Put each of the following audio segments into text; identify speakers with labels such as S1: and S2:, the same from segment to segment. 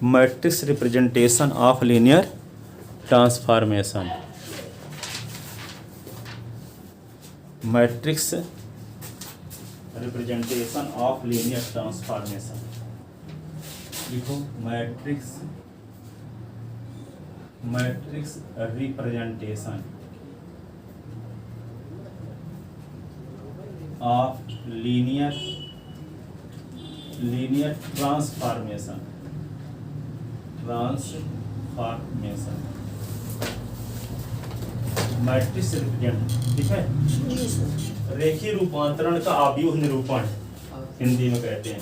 S1: Matrix representation of linear transformation. Matrix representation of linear transformation लिखो। Matrix representation of linear transformation matrix represent, ठीक है। रेखीय रूपांतरण का आव्यूह निरूपण हिंदी में कहते हैं।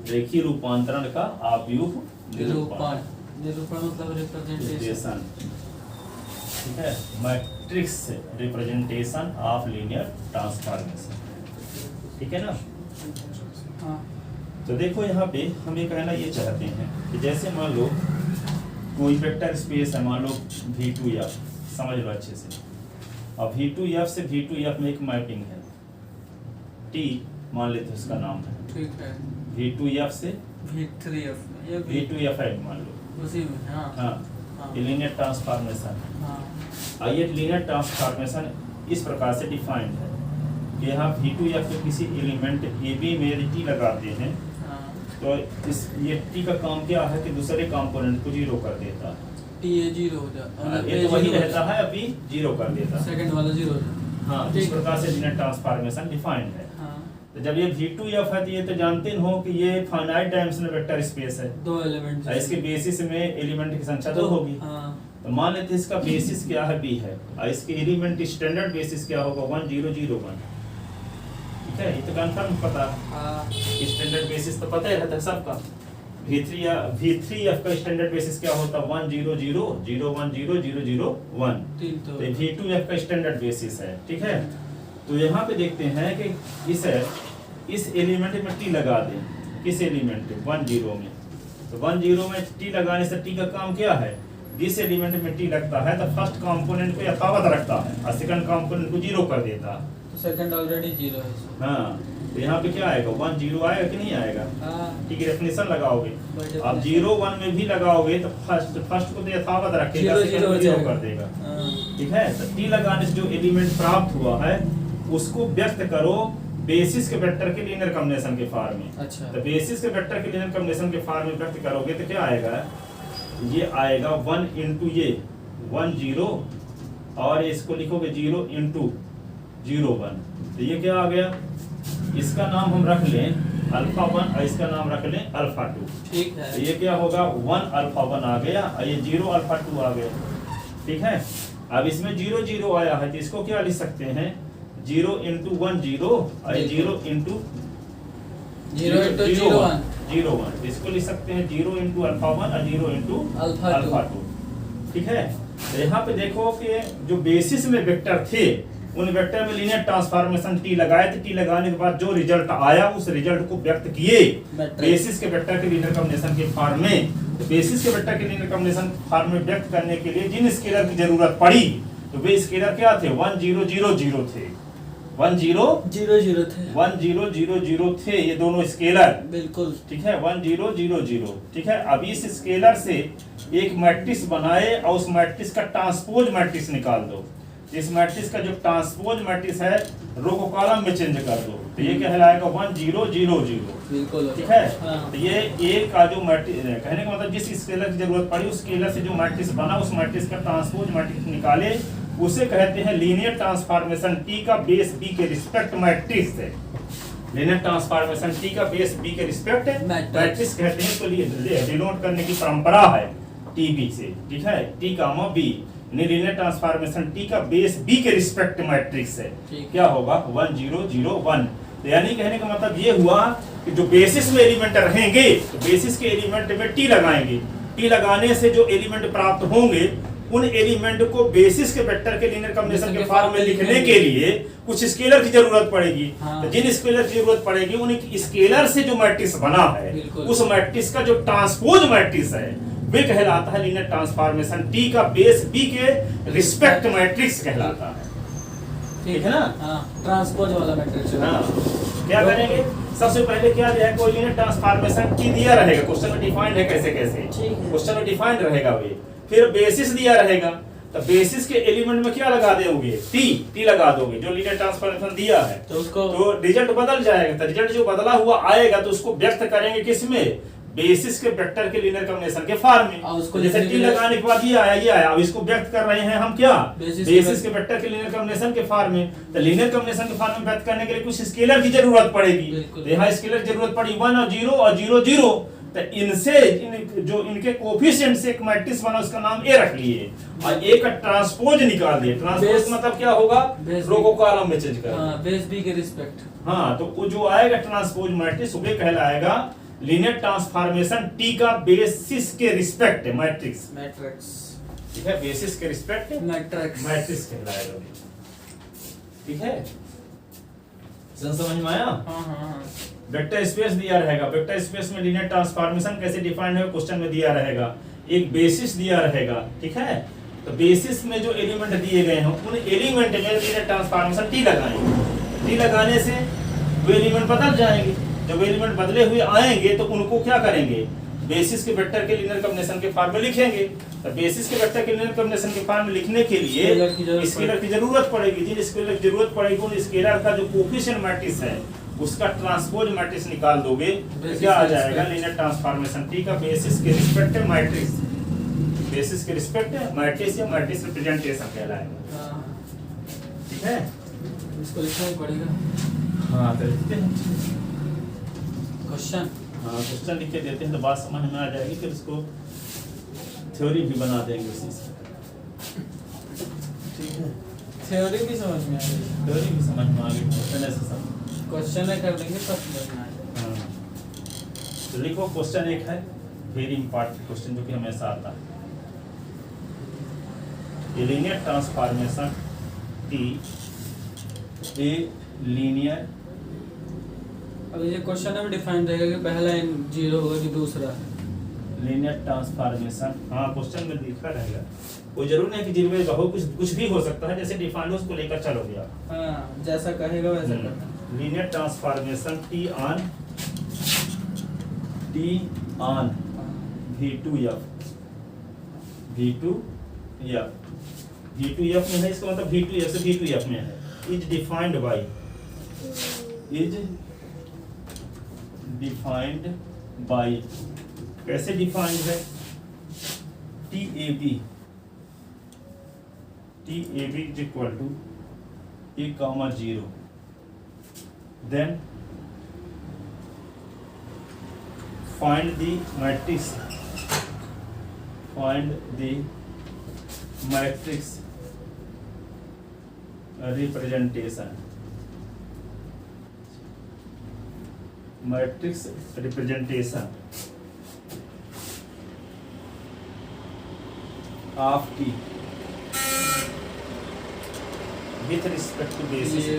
S1: रेखीय रूपांतरण का आव्यूह निरूपण
S2: मतलब रिप्रेजेंटेशन,
S1: ठीक है। Matrix representation of linear transformation, ठीक है ना।
S2: हाँ।
S1: तो देखो यहाँ पे हम ये कहना ये चाहते हैं कि जैसे मान लो कोई वेक्टर स्पेस है, मान लो V2F, समझ लो अच्छे से। अब V2F से V2F में एक मैपिंग है, T मान लेते हैं उसका नाम है,
S2: ठीक है।
S1: V2F से
S2: V3F ये
S1: V2F है मान लो,
S2: उसी में। हाँ
S1: हाँ, ये लीनियर ट्रांसफॉर्मेशन।
S2: हाँ
S1: आइए लीनियर ट्रांसफॉर्मेशन इस प्रकार से डिफाइंड है कि यहाँ V2F के किसी एलिमेंट AB में यदि T लगाते हैं तो इस ये T का काम क्या है कि दूसरे कंपोनेंट को जीरो कर देता है।
S2: T ये जीरो हो जाता,
S1: ये तो वही रहता है, अभी जीरो कर देता है,
S2: सेकंड वाला जीरो हो जाता।
S1: हाँ। इस प्रकार से लीनियर ट्रांसफॉर्मेशन डिफाइंड है।
S2: हाँ।
S1: तो जब ये V2F है तो ये तो जानते हो कि ये फाइनाइट डायमेंशनल वेक्टर स्पेस है,
S2: दो एलिमेंट,
S1: इसके बेसिस में एलिमेंट की संख्या दो होगी।
S2: हाँ।
S1: तो मान लेते हैं इसका बेसिस क्या है, B है, और इसके एलिमेंट स्टैंडर्ड बेसिस क्या होगा, 1 0 0 1, ठीक है। ये तो कंफर्म पता है,
S2: हाँ।
S1: स्टैंडर्ड बेसिस तो पता ही रहता है सबका। V3F का स्टैंडर्ड बेसिस क्या होता है, 1 0 0 0 1 0 0 0 1। तो V2F का स्टैंडर्ड बेसिस है, ठीक है। तो यहाँ पे देखते हैं कि इस एलिमेंट में T लगा दें, किस एलिमेंट 1 0 में, तो 1 0 में T लगाने से T का काम क्या है, जिस एलिमेंट में T लगता है तो फर्स्ट कंपोनेंट को यथावत रखता है और सेकंड कंपोनेंट को जीरो कर देता है।
S2: तो सेकंड ऑलरेडी जीरो है।
S1: हाँ, तो यहाँ पे क्या आएगा, 1 0 आएगा कि नहीं आएगा, ठीक है। डेफिनेशन लगाओगे, आप 0 1 में भी लगाओगे तो फर्स्ट को तो यथावत रखेगा, सेकंड को जीरो कर देगा, ठीक है। तो T लगाने से जो एलिमेंट प्राप्त हुआ है उसको व्यक्त करो बेसिस के वेक्टर के लीनियर कॉम्बिनेशन के फॉर्म में।
S2: अच्छा।
S1: तो बेसिस के वेक्टर के लीनियर कॉम्बिनेशन के फॉर्म में व्यक्त करोगे तो क्या आएगा, ये आएगा 1 इंटू ये 1 0 और इसको लिखोगे 0 इंटू 0 1। तो ये क्या आ गया, इसका नाम हम रख लें अल्फा 1 और इसका नाम रख लें अल्फा 2,
S2: ठीक है।
S1: तो ये क्या होगा 1 अल्फा 1 आ गया और ये 0 अल्फा 2 आ गया, ठीक है। अब इसमें 0 0 आया है तो इसको क्या लिख सकते हैं, 0 इंटू 1 0 और 0 इंटू
S2: 0 1
S1: 0 1, इसको लिख सकते हैं 0 इंटू अल्फा 1 और 0 इंटू अल्फा 2, ठीक है। तो यहाँ पे देखो कि जो बेसिस में वेक्टर थे उन वेक्टर में लीनियर ट्रांसफॉर्मेशन T लगाए थे, T लगाने के बाद जो रिजल्ट आया उस रिजल्ट को व्यक्त किए बेसिस के वेक्टर के लीनियर कॉम्बिनेशन के फॉर्म में। तो बेसिस के वेक्टर के लीनियर कॉम्बिनेशन फॉर्म में व्यक्त करने के लिए जिन स्केलर की जरूरत पड़ी तो वे स्केलर क्या थे, 1 0 0 0 थे, 1 0 0 0 थे, 1 0 0 0 थे ये दोनों स्केलर,
S2: बिल्कुल,
S1: ठीक है। 1 0 0 0, ठीक है। अब इस स्केलर से एक मैट्रिक्स बनाए और उस मैट्रिक्स का ट्रांसपोज मैट्रिक्स निकाल दो। इस मैट्रिक्स का जो ट्रांसपोज मैट्रिक्स है रो को कॉलम में चेंज कर दो, तो ये कहलाएगा 1 0 0 0,
S2: बिल्कुल,
S1: ठीक है।
S2: हाँ।
S1: तो ये एक का जो मैट्रिक्स, कहने का मतलब जिस स्केलर की जरूरत पड़ी उस स्केलर से जो मैट्रिक्स बना उस मैट्रिक्स का ट्रांसपोज मैट्रिक्स निकाले, उसे कहते हैं लीनियर ट्रांसफॉर्मेशन T का बेस B के रिस्पेक्ट मैट्रिक्स है। लीनियर ट्रांसफॉर्मेशन T का बेस B के रिस्पेक्ट मैट्रिक्स कहते हैं। तो डिनोट करने की परंपरा है TB से, ठीक है, T कामा B। लीनियर ट्रांसफॉर्मेशन T का बेस B के रिस्पेक्ट मैट्रिक्स है, क्या होगा 1 0 0 1। तो यानी कहने का मतलब ये हुआ कि जो बेसिस में एलिमेंट रहेंगे तो बेसिस के एलिमेंट में T लगाएंगे, T लगाने से जो एलिमेंट प्राप्त होंगे उन एलिमेंट को बेसिस के वेक्टर के लीनियर कॉम्बिनेशन के फॉर्म में लिखने के लिए कुछ स्केलर की जरूरत पड़ेगी। तो जिन स्केलर की जरूरत पड़ेगी उन स्केलर से जो मैट्रिक्स बना है उस मैट्रिक्स का जो ट्रांसपोज मैट्रिक्स है वे कहलाता है लीनियर ट्रांसफॉर्मेशन T का बेस B के रिस्पेक्ट मैट्रिक्स कहलाता है, ठीक है ना।
S2: ट्रांसपोज वाला मैट्रिक्स।
S1: क्या करेंगे, सबसे पहले क्या दिया है, कोऑर्डिनेट ट्रांसफॉर्मेशन टी दिया रहेगा, क्वेश्चन में डिफाइंड है कैसे कैसे,
S2: ठीक है।
S1: क्वेश्चन में डिफाइंड रहेगा वे। फिर बेसिस दिया रहेगा, तो बेसिस के एलिमेंट में क्या लगा दोगे, टी लगा दोगे, जो लीनियर ट्रांसफॉर्मेशन दिया है,
S2: तो उसको
S1: तो रिजल्ट बदल जाएगा। तो रिजल्ट जो बदला हुआ आएगा तो उसको व्यक्त करेंगे किसमें, बेसिस के वेक्टर के लीनियर कॉम्बिनेशन के फॉर्म में।
S2: और उसको
S1: जैसे टी लगाने के बाद ये आया, अब इसको व्यक्त कर रहे हैं हम क्या, बेसिस के वेक्टर के लीनियर कॉम्बिनेशन के फॉर्म में। तो लीनियर कॉम्बिनेशन के फॉर्म में व्यक्त करने के लिए कुछ स्केलर की जरूरत पड़ेगी, तो यहाँ स्केलर की जरूरत पड़ी 1 और 0 और 0 0। तो इनसे जो इनके कोफिशिएंट से एक मैट्रिक्स बना, उसका नाम ए रख लिए और ए का ट्रांसपोज निकाल दिए। ट्रांसपोज मतलब क्या होगा, रो को कॉलम में चेंज कर,
S2: हां बेस बी के रिस्पेक्ट।
S1: हाँ, तो वो जो आएगा ट्रांसपोज मैट्रिक्स वो कहलाएगा लीनियर ट्रांसफॉर्मेशन टी का बेसिस के रिस्पेक्ट मैट्रिक्स, ठीक है, बेसिस के रिस्पेक्ट मैट्रिक्स कहलाएगा, ठीक है। समझ में आया?
S2: हां।
S1: वेक्टर स्पेस दिया रहेगा, वेक्टर स्पेस में लीनियर ट्रांसफॉर्मेशन कैसे डिफाइन है क्वेश्चन में दिया रहेगा, एक बेसिस दिया रहेगा, ठीक है। तो बेसिस में जो एलिमेंट दिए गए हैं उन एलिमेंट में लीनियर ट्रांसफॉर्मेशन टी लगाएंगे, टी लगाने से वो एलिमेंट बदल जाएंगे। जब एलिमेंट बदले हुए आएंगे तो उनको क्या करेंगे, बेसिस के वेक्टर के लीनियर कॉम्बिनेशन के फॉर्म में लिखेंगे। तो बेसिस के वेक्टर के लीनियर कॉम्बिनेशन के फॉर्म में लिखने के लिए स्केलर की जरूरत पड़ेगी। जिन स्केलर की जरूरत पड़ेगी उन स्केलर का जो कोफिशिएंट मैट्रिक्स है उसका ट्रांसपोज मैट्रिक्स निकाल दोगे तो क्या आ जाएगा, लीनियर ट्रांसफॉर्मेशन टी का बेसिस के रिस्पेक्ट मैट्रिक्स, बेसिस के रिस्पेक्ट मैट्रिक्स या मैट्रिक्स रिप्रेजेंटेशन कहलाएगा, ठीक है।
S2: इसको लिखना ही पड़ेगा।
S1: हाँ तो लिखते हैं
S2: क्वेश्चन,
S1: हाँ क्वेश्चन लिख के देते हैं तो बात समझ में आ जाएगी, फिर उसको थ्योरी भी बना देंगे उसी से, ठीक है।
S2: थ्योरी भी समझ में आ गई,
S1: थ्योरी भी समझ में आ गई, क्वेश्चन ऐसे समझ,
S2: क्वेश्चन है कर देंगे सब समझ में आ जाएगा।
S1: हाँ तो लिखो क्वेश्चन एक है वेरी इंपॉर्टेंट क्वेश्चन जो कि हमेशा आता है, a linear transformation T a linear,
S2: अब ये क्वेश्चन में डिफाइन रहेगा कि पहला इन 0 होगा कि दूसरा,
S1: लीनियर ट्रांसफॉर्मेशन, हाँ क्वेश्चन में लिखा रहेगा, वो जरूर नहीं कि जिनमें बहुत कुछ भी हो सकता है, जैसे डिफाइन हो उसको लेकर चलोगे आप,
S2: हाँ जैसा कहेगा वैसा करना।
S1: Linear transformation T on V2F, V2F में है, इसका मतलब V2F से V2F में है, इज डिफाइंड बाई, कैसे डिफाइंड है, TAB is equal to A, 0, then find the matrix representation, matrix representation of T with respect to basis B,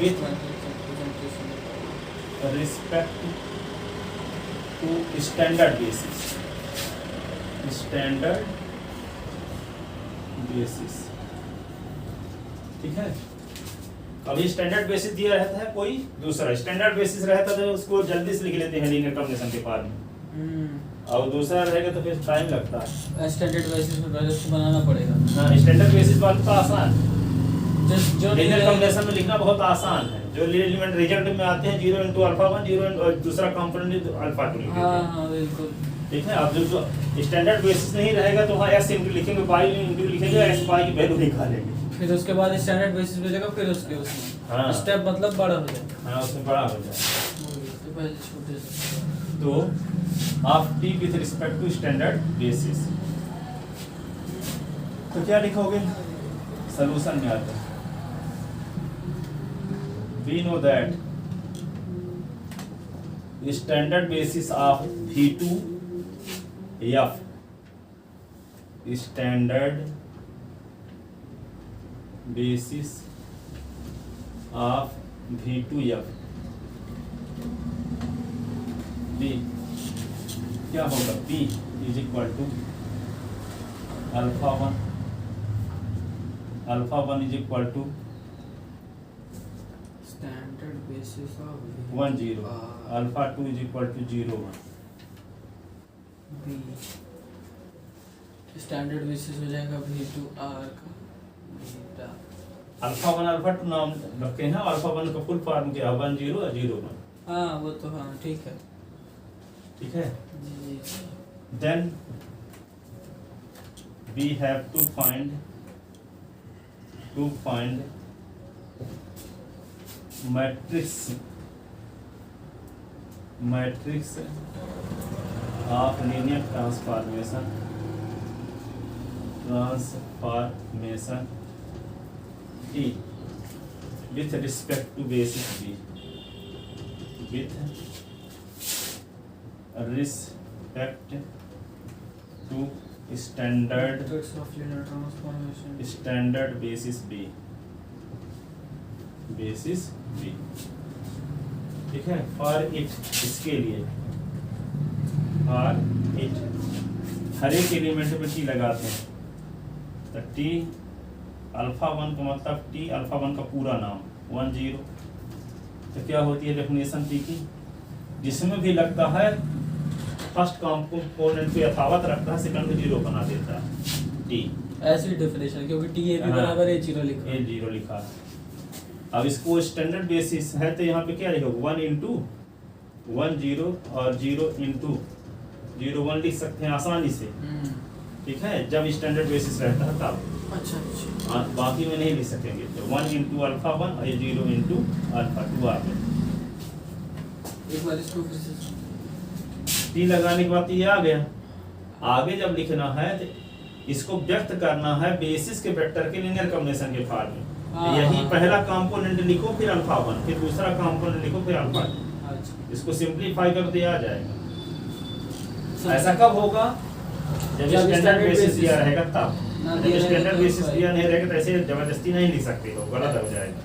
S1: with respect to standard basis, ठीक है। अभी स्टैंडर्ड बेसिस दिया रहता है, कोई दूसरा स्टैंडर्ड बेसिस रहता है तो उसको जल्दी से लिख लेते हैं लीनियर कॉम्बिनेशन के पार में, और दूसरा रहेगा तो फिर टाइम लगता है।
S2: स्टैंडर्ड बेसिस में पहले उसको बनाना पड़ेगा।
S1: हाँ स्टैंडर्ड बेसिस वाला तो आसान,
S2: जो
S1: लीनियर कॉम्बिनेशन में लिखना बहुत आसान है। जो एलिमेंट रिजल्ट में आते हैं 0 × α1 0 और दूसरा कंपोनेंट α2 लिख देते हैं।
S2: हाँ बिल्कुल
S1: ठीक है। अब जो स्टैंडर्ड बेसिस नहीं रहेगा तो वहाँ s इंटू लिखेंगे, y इंटू लिखेंगे, s y की वैल्यू निकालेंगे।
S2: फिर उसके बाद स्टैंडर्ड बेसिस भेजेगा, फिर उसके उसमें
S1: हाँ।
S2: स्टेप मतलब बड़ा हो जाएगा।
S1: हाँ उसमें बड़ा हो जाए
S2: तो पहले छोटे से
S1: तो of t with respect to standard basis, तो क्या लिखोगे सॉल्यूशन में आते हैं। We know that standard basis of V2F, standard basis of V2F, B क्या होगा, P is equal to alpha 1 is equal to
S2: standard basis of
S1: 1 0 alpha 2 is equal to 0 1
S2: B standard basis हो जाएगा V2 R का beta
S1: alpha 1 alpha 2 नाम रखे हैं। Alpha 1 का full form क्या है 1 0 और 0 1।
S2: हाँ वो तो हाँ ठीक है
S1: ठीक है।
S2: जी
S1: then we have to find matrix of linear transformation T with respect to basis B with respect to standard
S2: matrix of linear transformation
S1: standard basis B ठीक है। फॉर इट इसके लिए फॉर इट हर एक एलिमेंट में T लगाते हैं तो T alpha 1 का मतलब टी अल्फा 1 का पूरा नाम 1 0 तो क्या होती है डेफिनेशन टी की, जिसमें भी लगता है फर्स्ट कंपोनेंट को यथावत रखता है, सेकंड को 0 बना देता है टी।
S2: ऐसी डेफिनेशन क्योंकि टी ए भी बराबर ए जीरो लिखा है।
S1: ए 0 लिखा है। अब इसको स्टैंडर्ड बेसिस है तो यहाँ पे क्या लिखोगे 1 इंटू 1 0 और 0 इंटू 0 1 लिख सकते हैं आसानी से। ठीक है, जब स्टैंडर्ड बेसिस रहता है तब।
S2: अच्छा
S1: बाकी में नहीं लिख सकेंगे तो 1 इंटू अल्फा 1 और 0 इंटू अल्फा 2 आ गए।
S2: एक बार इसको फिर से
S1: टी लगाने के बाद ये आ गया। आगे जब लिखना है तो इसको व्यक्त करना है बेसिस के वेक्टर के लीनियर कॉम्बिनेशन के फॉर्म में। यही पहला कंपोनेंट लिखो फिर अल्फा 1, फिर दूसरा कंपोनेंट लिखो फिर अल्फा 2।
S2: अच्छा
S1: इसको सिंपलीफाई कर दिया जाएगा। ऐसा कब होगा जब स्टैंडर्ड बेसिस दिया रहेगा तब। जब स्टैंडर्ड बेसिस दिया नहीं रहेगा तो ऐसे जबरदस्ती नहीं लिख सकते हो, गलत हो जाएगा।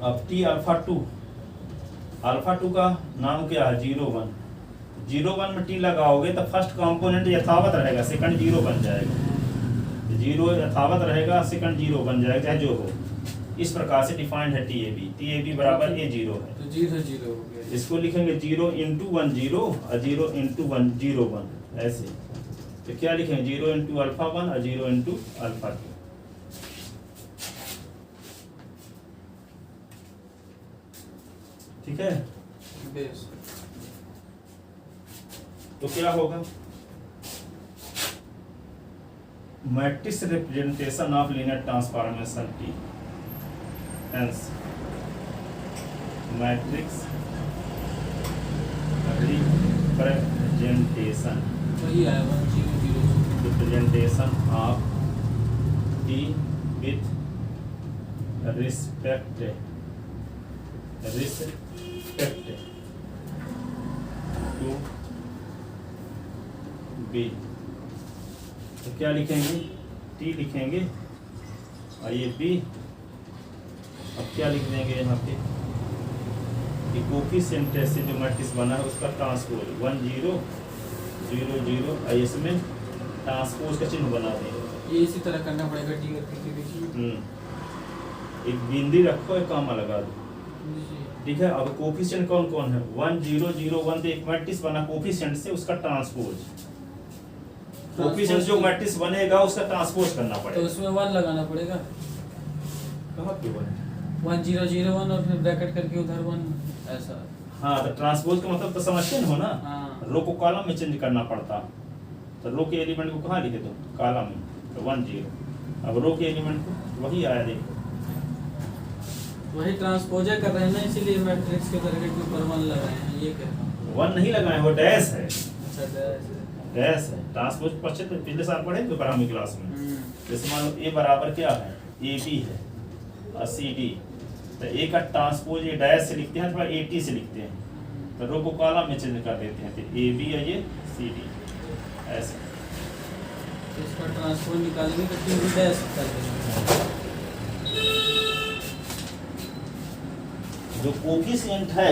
S1: अब टी अल्फा 2 का नाम क्या है 0 1। 0 1 में टी लगाओगे तो फर्स्ट कंपोनेंट यथावत रहेगा, सेकंड 0 बन जाएगा। 0 यथावत रहेगा, सेकंड 0 बन जाएगा, चाहे जो हो। इस प्रकार से डिफाइंड है टी ए बी बराबर ए 0 है।
S2: तो 0 0 हो गया।
S1: इसको लिखेंगे 0 इंटू 1 0 और 0 इंटू 1 0 1 ऐसे। तो क्या लिखेंगे 0 इंटू अल्फा 1 और 0 इंटू अल्फा 2। ठीक है,
S2: बेस
S1: तो क्या होगा matrix representation of linear transformation T. Hence matrix representation
S2: वही आया 1 0 0
S1: representation of T with respect to B. तो क्या लिखेंगे टी लिखेंगे और ये बी। अब क्या लिख देंगे यहाँ पे कि कोफिशिएंट से जो मैट्रिक्स बना है उसका ट्रांसपोज 1 0 0 0 और इसमें ट्रांसपोज का चिन्ह बना देंगे।
S2: ये इसी तरह करना पड़ेगा टी और पी के बीच में।
S1: एक बिंदी रखो, एक कॉमा लगा दो।
S2: जी
S1: ठीक है। अब कोफिशिएंट कौन कौन है 1 0 0 1 तो एक मैट्रिक्स बना कोफिशिएंट से, उसका ट्रांसपोज। कोफिशिएंट जो मैट्रिक्स बनेगा उसका ट्रांसपोज करना
S2: तो
S1: पड़ेगा।
S2: उसमें 1 लगाना पड़ेगा।
S1: कहाँ पे
S2: 1 0 0 1 और फिर ब्रैकेट करके उधर 1 ऐसा।
S1: हाँ, तो ट्रांसपोज का मतलब तो समझते हो ना।
S2: हाँ।
S1: रो को कॉलम में चेंज करना पड़ता, तो रो के एलिमेंट को कहाँ लिखे तो कॉलम में, तो 1 0। अब रो के एलिमेंट को वही आया देखो,
S2: वही ट्रांसपोजर कर रहे हैं ना, इसीलिए मैट्रिक्स के ब्रैकेट के ऊपर 1 लगाए हैं, ये कह रहा हूँ।
S1: 1 नहीं लगाए, वो डैश है।
S2: अच्छा
S1: डैश है ट्रांसपोज। पिछले साल पढ़े थे बारहवीं क्लास में। जैसे मान लो ए बराबर क्या है ए बी है और सी डी, तो ए का ट्रांसपोज ये डैश से लिखते हैं, थोड़ा ए टी से लिखते हैं, तो रो को कॉलम में चेंज कर देते हैं, तो ए बी है ये सी डी ऐसे।
S2: तो इसका ट्रांसपोज निकालेंगे तो टी भी डैश कर देंगे।
S1: जो कोफिशिएंट है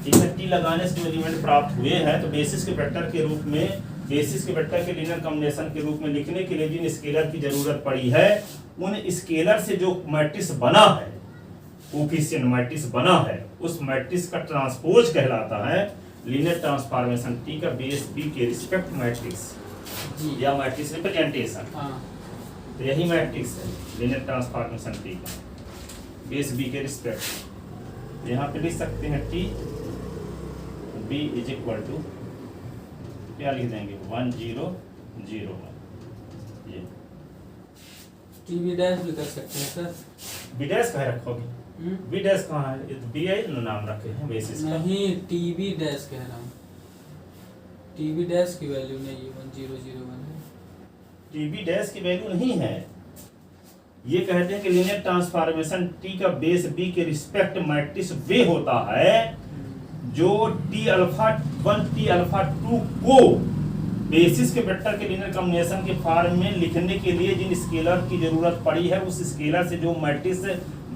S1: टी लगाने से जो एलिमेंट प्राप्त हुए हैं, तो बेसिस के वेक्टर के रूप में, बेसिस के वेक्टर के लीनियर कॉम्बिनेशन के रूप में लिखने के लिए जिन स्केलर की जरूरत पड़ी है उन स्केलर से जो मैट्रिक्स बना है, कोफिशिएंट मैट्रिक्स बना है, उस मैट्रिक्स का ट्रांसपोज कहलाता है लीनियर ट्रांसफॉर्मेशन टी का बेस बी के रिस्पेक्ट मैट्रिक्स
S2: जी।
S1: या मैट्रिक्स रिप्रेजेंटेशन।
S2: हाँ
S1: तो यही मैट्रिक्स है लीनियर ट्रांसफॉर्मेशन टी का बेस बी के रिस्पेक्ट। यहाँ पे लिख सकते हैं T B is equal to क्या लिख देंगे 1 0 0 1। ये
S2: टीवी डैश भी कर सकते हैं सर।
S1: बी डैश कहाँ रखोगे? बी डैश कहाँ है? ये तो बी आई नाम रखे हैं बेसिस का।
S2: नहीं, टीवी डैश कह रहा हूँ। टीवी डैश की वैल्यू नहीं है 1001 है।
S1: टीबी डैश की वैल्यू नहीं है। ये कहते हैं कि लीनियर ट्रांसफॉर्मेशन टी का बेस बी के रिस्पेक्ट मैट्रिक्स वे होता है जो टी अल्फा 1 टी अल्फा 2 को बेसिस के वेक्टर के लीनियर कॉम्बिनेशन के फॉर्म में लिखने के लिए जिन स्केलर की जरूरत पड़ी है, उस स्केलर से जो मैट्रिक्स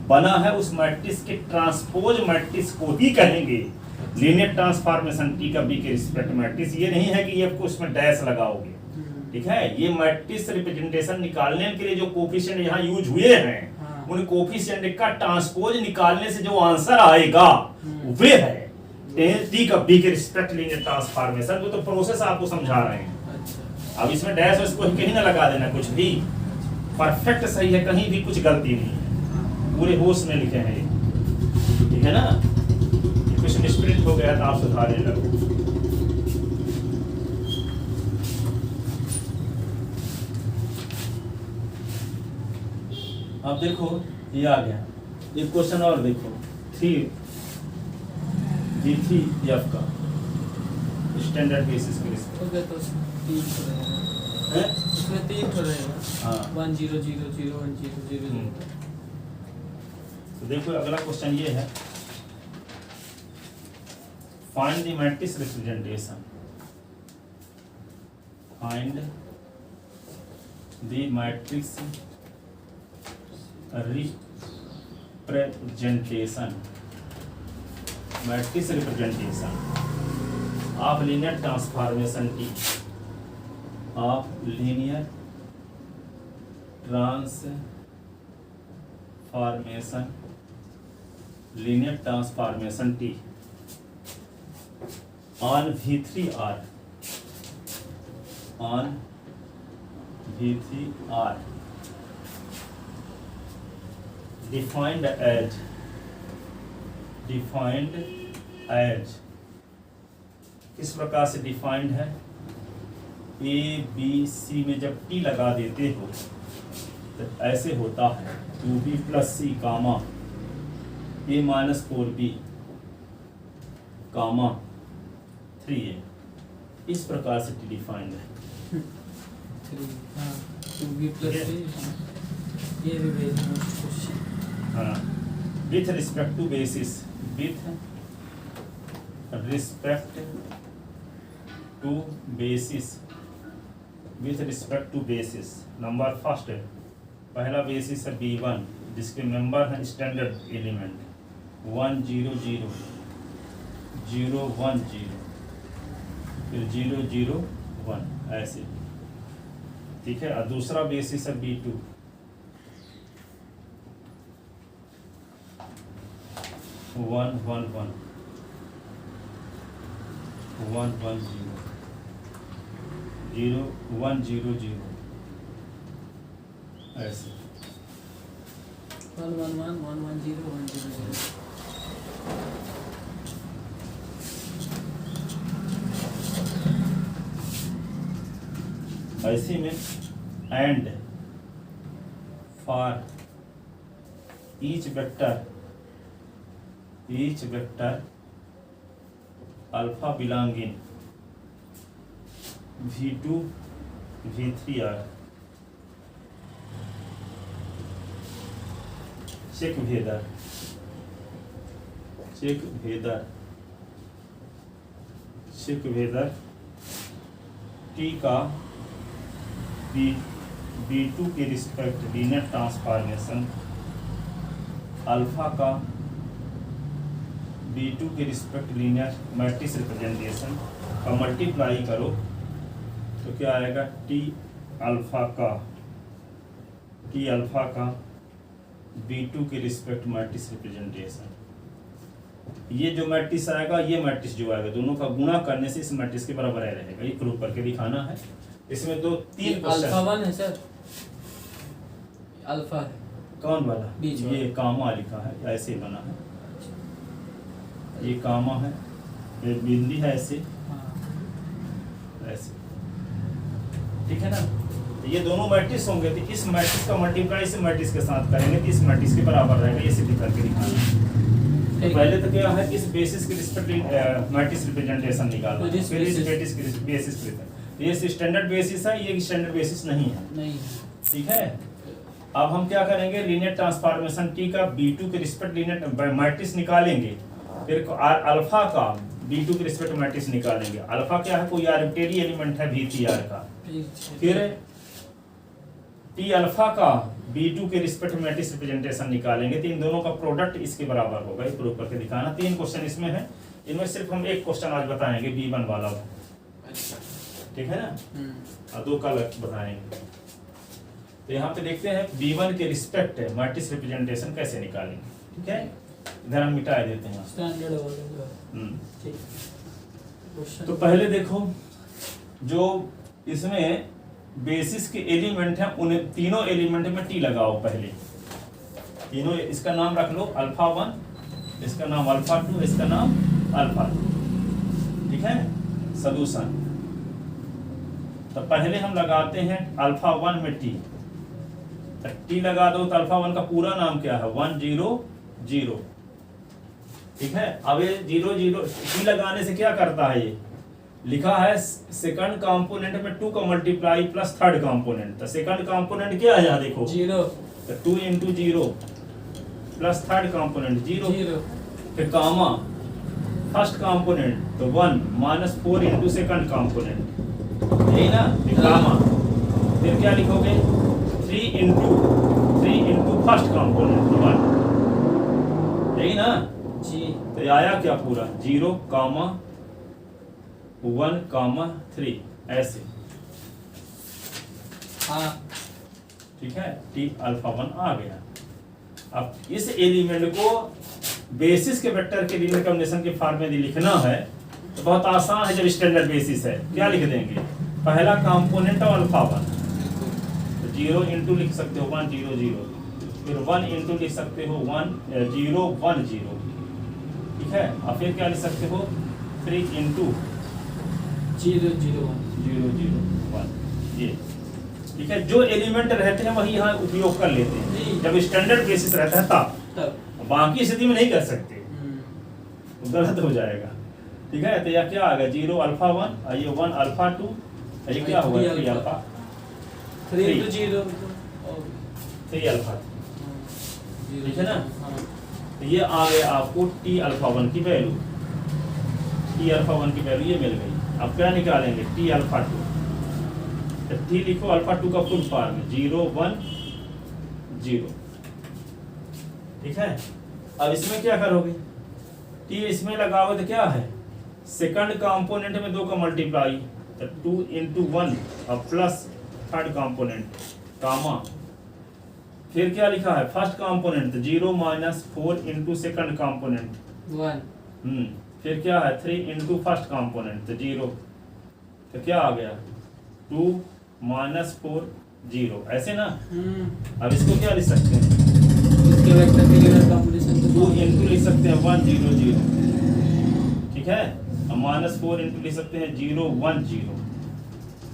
S1: बना है, उस मैट्रिक्स के ट्रांसपोज मैट्रिक्स को ही कहेंगे लीनियर ट्रांसफॉर्मेशन टी का बी के रिस्पेक्ट मैट्रिक्स। ये नहीं है कि ये उसमें डैश लगाओगे, ठीक है। ये मैट्रिक्स रिप्रेजेंटेशन निकालने के लिए जो कोफिशिएंट यहाँ यूज हुए हैं, उन कोफिशिएंट का ट्रांसपोज निकालने से जो आंसर आएगा वे है टी का बी के रिस्पेक्ट लीनियर ट्रांसफॉर्मेशन। जो तो प्रोसेस आपको समझा रहे हैं।
S2: अच्छा।
S1: अब इसमें डैश उसको कहीं ना लगा देना, कुछ भी परफेक्ट सही है, कहीं भी कुछ गलती नहीं है, पूरे होश में लिखे हैं ये, ठीक है ना। कुछ मिसप्रिंट हो गया तो आप सुधारने लगो। अब देखो ये आ गया, एक क्वेश्चन और देखो 3 D3F का स्टैंडर्ड बेसिस के रिस्पेक्ट
S2: ओके, तो 3 तो रहेगा
S1: है।
S2: इसमें 3 तो रहेगा।
S1: हाँ।
S2: 1 0 0 0 1 0 0
S1: तो देखो अगला क्वेश्चन ये है, find the matrix representation, find the matrix representation, matrix representation of linear transformation T, of linear transformation, linear transformation T on V3R, on V3R defined as किस प्रकार से डिफाइंड है? ए बी सी में जब T लगा देते हो तो ऐसे होता है 2b + c comma a - 4b comma 3a, इस प्रकार से टी डिफाइंड है।
S2: 3 हाँ 2b + 3 ये भी वेरी मोस्ट क्वेश्चन।
S1: हाँ, with respect to basis, with respect to basis, with respect to basis. Number first, पहला बेसिस है B1 जिसके मेंबर हैं स्टैंडर्ड एलिमेंट 1 0 0 0 1 0 फिर 0 0 1 ऐसे, ठीक है। और दूसरा बेसिस है B2 1 1 1 1 1 0 0 1 0 0 ऐसे।
S2: 1 1 1 1 1 0 1 0 0।
S1: ऐसे में and for each vector alpha belonging V2 V3R, check whether T का B2 के रिस्पेक्ट लीनियर ट्रांसफॉर्मेशन अल्फा का B2 के रिस्पेक्ट लीनियर मैट्रिक्स रिप्रेजेंटेशन का मल्टीप्लाई करो तो क्या आएगा? टी अल्फा का टी अल्फा का B2 के रिस्पेक्ट मैट्रिक्स रिप्रेजेंटेशन। ये जो मैट्रिक्स आएगा, ये मैट्रिक्स जो आएगा, दोनों का गुणा करने से इस मैट्रिक्स के बराबर रहेगा। ये प्रूव करके दिखाना है। इसमें तीन
S2: अल्फा 1 है सर, अल्फा है
S1: कौन वाला?
S2: बीच वाला।
S1: ये कामा लिखा है, ऐसे ही बना है, ये कामा है, ये बिंदी है ऐसे
S2: हाँ।
S1: ऐसे, ठीक है ना। ये दोनों मैट्रिक्स होंगे तो इस मैट्रिक्स का मल्टीप्लाई इस मैट्रिक्स के साथ करेंगे तो इस मैट्रिक्स के बराबर रहेगा। ये सिद्ध करके दिखाना है। तो पहले तो क्या है, इस बेसिस के रिस्पेक्ट मैट्रिक्स रिप्रेजेंटेशन निकालना है, फिर इस बेसिस के रिस्पेक्ट। ये स्टैंडर्ड बेसिस है, ये स्टैंडर्ड बेसिस नहीं है, ठीक है। अब हम क्या करेंगे, लीनियर ट्रांसफॉर्मेशन टी का B2 के रिस्पेक्ट लीनियर मैट्रिक्स निकालेंगे, फिर अल्फा का B2 के रिस्पेक्ट मैट्रिक्स निकालेंगे। अल्फा क्या है, कोई आर्बिट्रेरी एलिमेंट है VTR का। फिर टी अल्फा का B2 के रिस्पेक्ट मैट्रिक्स रिप्रेजेंटेशन निकालेंगे तो इन दोनों का प्रोडक्ट इसके बराबर होगा। ये प्रूव करके दिखाना। 3 क्वेश्चन इसमें है, इनमें सिर्फ हम एक क्वेश्चन आज बताएंगे B1 वाला, ठीक है ना, और 2 कल बताएंगे। तो यहाँ पे देखते हैं B1 के रिस्पेक्ट मैट्रिक्स रिप्रेजेंटेशन कैसे निकालेंगे, ठीक है। इधर हम मिटा देते हैं
S2: स्टैंडर्ड वाला।
S1: तो पहले देखो, जो इसमें बेसिस के एलिमेंट हैं, उन तीनों एलिमेंट में टी लगाओ। पहले तीनों, इसका नाम रख लो अल्फा 1, इसका नाम अल्फा 2, इसका नाम अल्फा 2, ठीक है। सॉल्यूशन, तो पहले हम लगाते हैं अल्फा 1 में टी। तो टी लगा दो तो अल्फा 1 का पूरा नाम क्या है, 1 0 0, ठीक है। अब ये 0 0 टी लगाने से क्या करता है, ये लिखा है सेकंड कंपोनेंट में 2 का मल्टीप्लाई प्लस थर्ड कंपोनेंट। तो सेकंड कंपोनेंट क्या है, यहाँ देखो
S2: 0,
S1: तो 2 × 0 प्लस थर्ड कंपोनेंट 0, फिर कामा फर्स्ट कंपोनेंट तो 1 माइनस 4 × सेकंड कंपोनेंट, यही ना। फिर कामा, फिर क्या लिखोगे 3 × फर्स्ट कंपोनेंट 1, यही ना
S2: जी।
S1: तो आया क्या पूरा 0 कामा 1 कामा 3 ऐसे,
S2: हाँ,
S1: ठीक है। टी अल्फा 1 आ गया। अब इस एलिमेंट को बेसिस के वेक्टर के लीनियर कॉम्बिनेशन के फॉर्म में लिखना है तो बहुत आसान है। जब स्टैंडर्ड बेसिस है, क्या लिख देंगे, पहला कंपोनेंट और अल्फा 1, तो 0 × लिख सकते हो 1 0 0, फिर 1 × लिख सकते हो 1 0 1 0, ठीक है। और फिर क्या लिख सकते हो 3 ×
S2: 0 0
S1: 0 0 1, ये, ठीक है। जो एलिमेंट रहते हैं वही यहाँ उपयोग कर लेते हैं। जब स्टैंडर्ड बेसिस रहता है तब, बाकी स्थिति में नहीं कर सकते, तो गलत हो जाएगा, ठीक है। तो यह क्या आ गया 0 अल्फा 1, और ये 1 अल्फा 2, ये क्या हुआ 3 अल्फा
S2: 3 × 0
S1: 3 अल्फा, ठीक है ना। तो ये आ गया आपको टी अल्फा 1 की वैल्यू, टी अल्फा 1 की वैल्यू ये मिल गई। अब क्या निकालेंगे टी अल्फा 2, तो टी लिखो अल्फा 2 का फुल फॉर्म 0 1 0, ठीक है। अब इसमें क्या करोगे, टी इसमें लगाओगे तो क्या है, सेकंड कंपोनेंट में 2 का मल्टीप्लाई, तो 2 × 1 और प्लस थर्ड कंपोनेंट कामा, फिर क्या लिखा है फर्स्ट कंपोनेंट तो 0 माइनस 4 × सेकंड कंपोनेंट
S2: 1,
S1: फिर क्या है 3 × फर्स्ट कंपोनेंट तो 0, तो क्या आ गया 2 माइनस 4 0, ऐसे ना। अब इसको क्या लिख सकते हैं,
S2: इसके वेक्टर के लीनियर कॉम्बिनेशन को
S1: 2 × लिख सकते हैं 1 0 0, ठीक है। और माइनस 4 × लिख सकते हैं 0 1 0,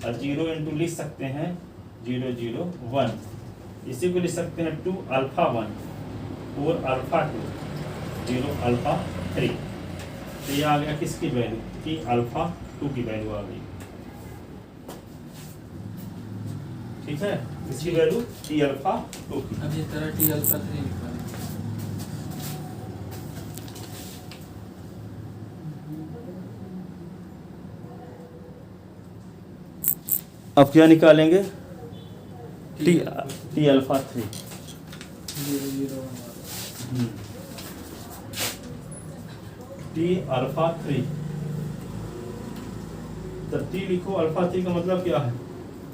S1: और 0 × लिख सकते हैं 0 0 1, इसी को लिख सकते हैं 2 अल्फा 1 4 अल्फा 2 0 अल्फा 3। तो ये आ गया किसकी वैल्यू, टी अल्फा 2 की वैल्यू आ गई, ठीक है। इसकी वैल्यू टी अल्फा 2 की।
S2: अब इस तरह टी अल्फा 3 निकालेंगे।
S1: अब क्या निकालेंगे टी अल्फा 3
S2: 0 0 1,
S1: टी अल्फा 3, तो टी लिखो अल्फा 3 का मतलब क्या है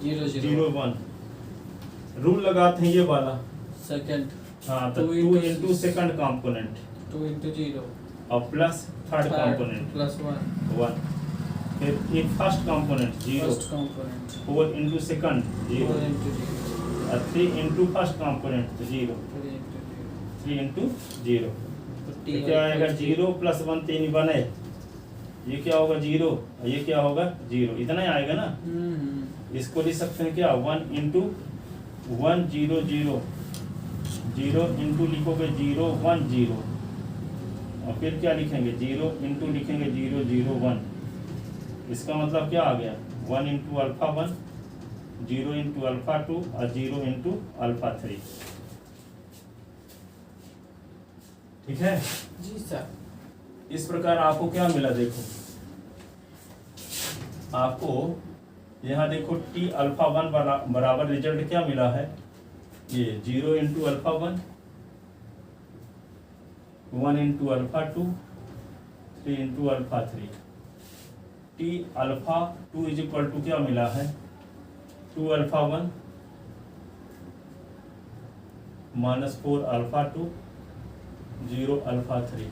S2: 0 0
S1: 0 1, रूल लगाते हैं ये वाला।
S2: सेकंड।
S1: हाँ तो 2 इंटू सेकंड कॉम्पोनेंट
S2: 2 into 0
S1: और प्लस थर्ड कॉम्पोनेंट
S2: प्लस 1
S1: 1, फिर एक first component 0,
S2: first component
S1: 4 into second 0
S2: 4 into 0
S1: और 3 into first component 0,
S2: 3 into 0
S1: 3 into 0।
S2: तो
S1: तो
S2: t
S1: क्या आएगा 0 प्लस 1 3 1 है, ये क्या होगा 0 और ये क्या होगा 0, इतना ही आएगा ना। इसको लिख सकते हैं क्या 1 इंटू 1 0 0 0 इंटू लिखोगे 0 1 0 और फिर क्या लिखेंगे 0 इंटू लिखेंगे 0 0 1। इसका मतलब क्या आ गया 1 इंटू अल्फा 1, 0 इंटू अल्फा 2 और 0 इंटू अल्फा 3। ठीक है,
S2: जी सर।
S1: इस प्रकार आपको क्या मिला, देखो आपको यहाँ देखो टी अल्फा 1 बराबर रिजल्ट क्या मिला है, ये 0 into alpha 1, 1 into alpha 2, 3 into alpha 3। T alpha 2 is equal to क्या मिला है 2 अल्फा 1 माइनस 4 अल्फा 2 0 अल्फा 3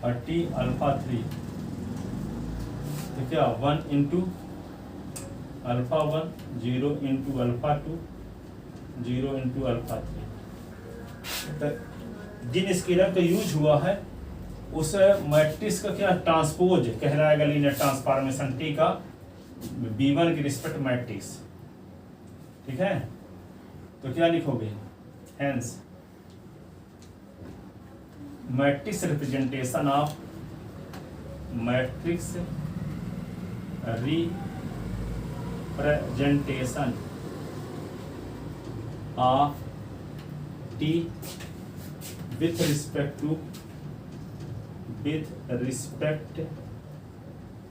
S1: और टी अल्फा 3 तो क्या 1 into alpha 1 0 into alpha 2 0 into alpha 3। जिन स्केलर का यूज हुआ है उस मैट्रिक्स का क्या ट्रांसपोज कहलाएगा लीनियर ट्रांसफॉर्मेशन टी का B1 की रिस्पेक्ट मैट्रिक्स। ठीक है, तो क्या लिखोगे hence matrix representation of matrix representation of T with respect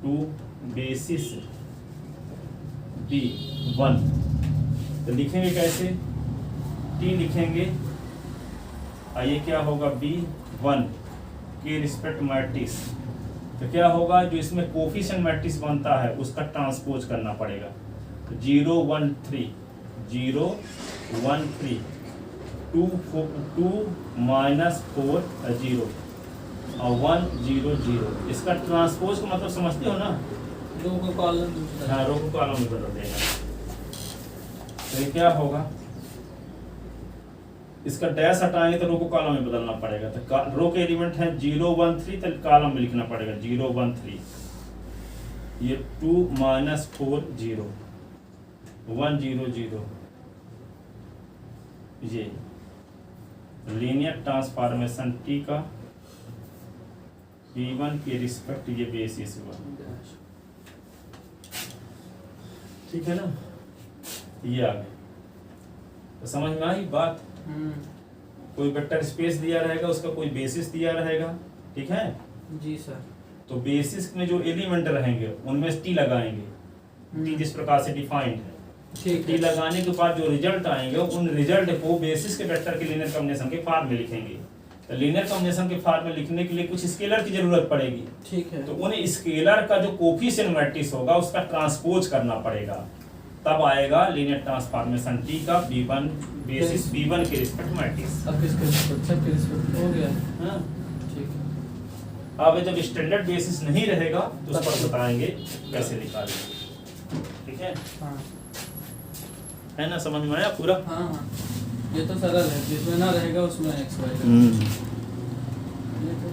S1: to basis B1। तो लिखेंगे कैसे, T लिखेंगे और ये क्या होगा B1 के रिस्पेक्ट मैट्रिक्स। तो क्या होगा जो इसमें कोफिशिएंट मैट्रिक्स बनता है उसका ट्रांसपोज करना पड़ेगा। 0 1 3 0 1 3 2 माइनस 4 0 और 1 0 0। इसका ट्रांसपोज का मतलब समझते हो ना,
S2: रो को कॉलम दूसरा।
S1: हाँ रो को कॉलम में बदल देगा। तो ये क्या होगा, इसका डैश हटाएंगे तो रो को कॉलम में बदलना पड़ेगा। तो रो के एलिमेंट है 0 1 3 तो कॉलम में लिखना पड़ेगा 0 1 3। ये 2 माइनस 4 0 1 0 0। ये लीनियर ट्रांसफॉर्मेशन टी का B1 के रिस्पेक्ट ये बेसिस हुआ। ठीक है ना, ये आ गया। तो समझ में आई बात। कोई वेक्टर स्पेस दिया रहेगा, उसका कोई बेसिस दिया रहेगा। ठीक है
S2: जी सर।
S1: तो बेसिस में जो एलिमेंट रहेंगे उनमें टी लगाएंगे। टी जिस प्रकार से डिफाइंड है, टी लगाने के बाद जो रिजल्ट आएंगे उन रिजल्ट को बेसिस के वेक्टर के लीनियर कॉम्बिनेशन के फॉर्म में लिखेंगे। तो लीनियर कॉम्बिनेशन के फॉर्म में लिखने के लिए कुछ स्केलर की जरूरत पड़ेगी।
S2: ठीक है,
S1: तो उन स्केलर का जो कोफिशिएंट मैट्रिक्स होगा उसका ट्रांसपोज करना पड़ेगा, तब आएगा लीनियर ट्रांसफॉर्मेशन टी का B1 बेसिस B1 के रिस्पेक्ट मैट्रिक्स।
S2: अब किसके रिस्पेक्ट, सब के रिस्पेक्ट हो गया।
S1: हाँ
S2: ठीक है,
S1: अब जब स्टैंडर्ड बेसिस नहीं रहेगा तो उस पर बताएंगे कैसे निकालेंगे। ठीक है,
S2: हाँ
S1: है ना, समझ में आया पूरा।
S2: हाँ हाँ, ये तो सरल है, जिसमें ना रहेगा उसमें एक्स वाई ये तो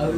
S2: अब